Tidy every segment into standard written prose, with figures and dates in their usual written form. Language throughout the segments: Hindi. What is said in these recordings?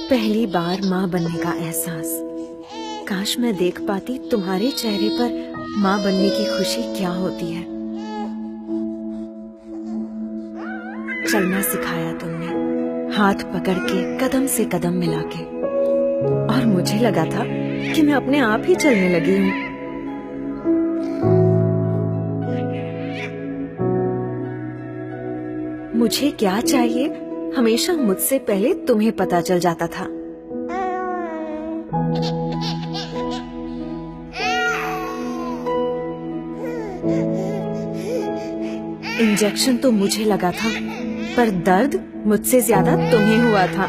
पहली बार माँ बनने का एहसास। काश मैं देख पाती तुम्हारे चेहरे पर माँ बनने की खुशी क्या होती है। चलना सिखाया तुमने, हाथ पकड़ के कदम से कदम मिला के, और मुझे लगा था कि मैं अपने आप ही चलने लगी हूँ। मुझे क्या चाहिए हमेशा मुझसे पहले तुम्हें पता चल जाता था। इंजेक्शन तो मुझे लगा था, पर दर्द मुझसे ज्यादा तुम्हें हुआ था।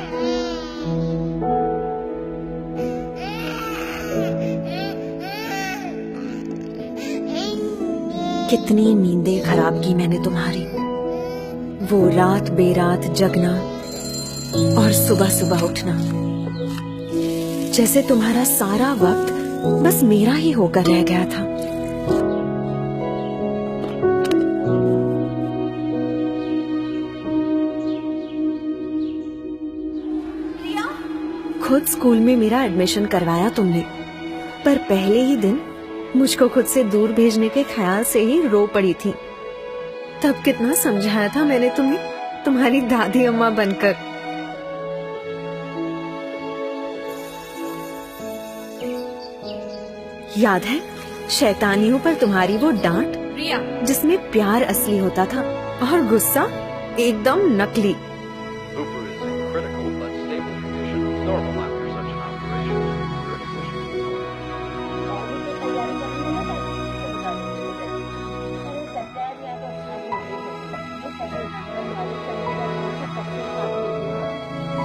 कितनी नींदें खराब की मैंने तुम्हारी, वो रात बेरात जगना और सुबह सुबह उठना, जैसे तुम्हारा सारा वक्त बस मेरा ही होकर रह गया था। खुद स्कूल में मेरा एडमिशन करवाया तुमने, पर पहले ही दिन मुझको खुद से दूर भेजने के ख्याल से ही रो पड़ी थी। तब कितना समझाया था मैंने तुम्हें, तुम्हारी दादी अम्मा बनकर। याद है शैतानियों पर तुम्हारी वो डांट, जिसमें प्यार असली होता था और गुस्सा एकदम नकली।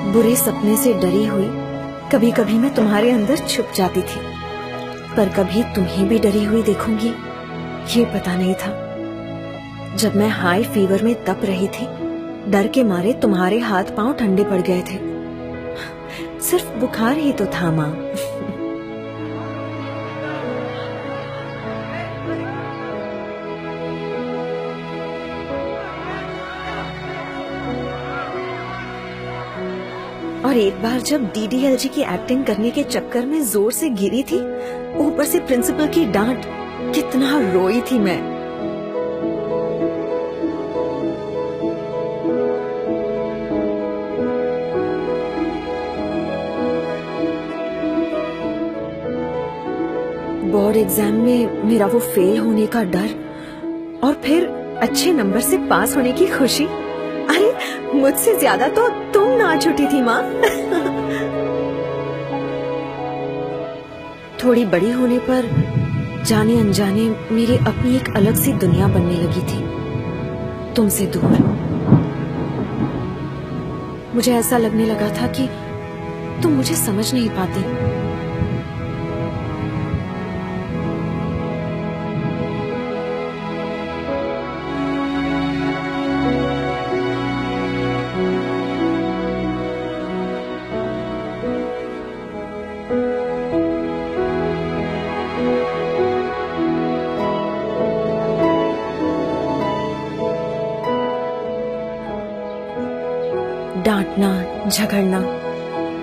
बुरे सपने से डरी हुई कभी कभी मैं तुम्हारे अंदर छुप जाती थी, पर कभी तुम्हें भी डरी हुई देखूंगी ये पता नहीं था। जब मैं हाई फीवर में तप रही थी, डर के मारे तुम्हारे हाथ पांव ठंडे पड़ गए थे। सिर्फ बुखार ही तो था माँ। और एक बार जब डीडीएलजी की एक्टिंग करने के चक्कर में जोर से गिरी थी, ऊपर से प्रिंसिपल की डांट, कितना रोई थी मैं। बोर्ड एग्जाम में मेरा वो फेल होने का डर, और फिर अच्छे नंबर से पास होने की खुशी। अरे मुझसे ज्यादा तो तुम नाच उठी थी माँ। थोड़ी बड़ी होने पर जाने अनजाने मेरी अपनी एक अलग सी दुनिया बनने लगी थी, तुमसे दूर। मुझे ऐसा लगने लगा था कि तुम मुझे समझ नहीं पाती। डांटना, झगड़ना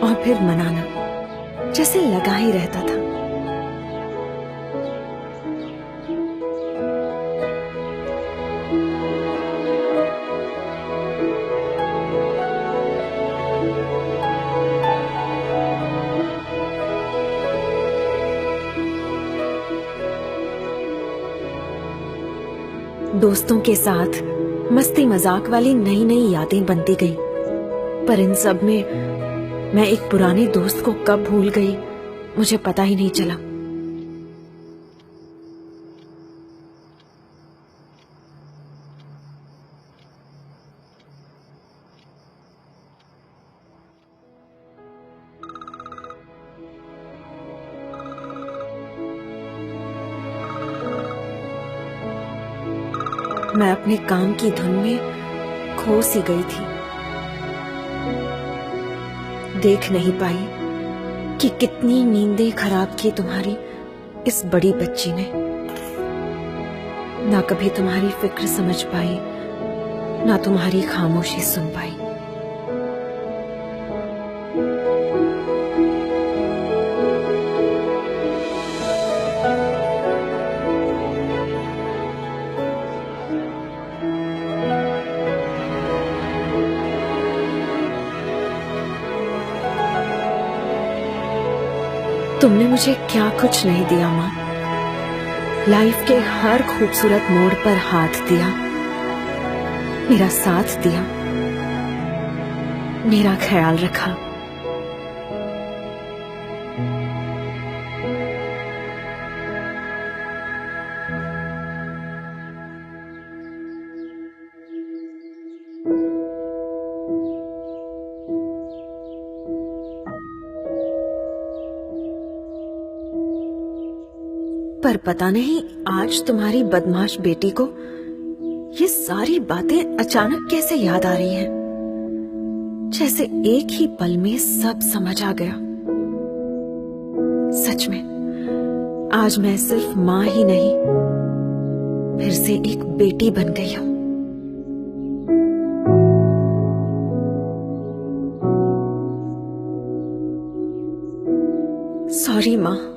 और फिर मनाना, जैसे लगा ही रहता था। दोस्तों के साथ मस्ती मजाक वाली नई नई यादें बनती गई, पर इन सब में मैं एक पुराने दोस्त को कब भूल गई मुझे पता ही नहीं चला। मैं अपने काम की धुन में खो सी गई थी। देख नहीं पाई कि कितनी नींदें खराब की तुम्हारी इस बड़ी बच्ची ने। ना कभी तुम्हारी फिक्र समझ पाई, ना तुम्हारी खामोशी सुन पाई। तुमने मुझे क्या कुछ नहीं दिया माँ। लाइफ के हर खूबसूरत मोड़ पर हाथ दिया, मेरा साथ दिया, मेरा ख्याल रखा। पर पता नहीं आज तुम्हारी बदमाश बेटी को ये सारी बातें अचानक कैसे याद आ रही हैं, जैसे एक ही पल में सब समझ आ गया। सच में आज मैं सिर्फ माँ ही नहीं, फिर से एक बेटी बन गई हूँ। सॉरी माँ।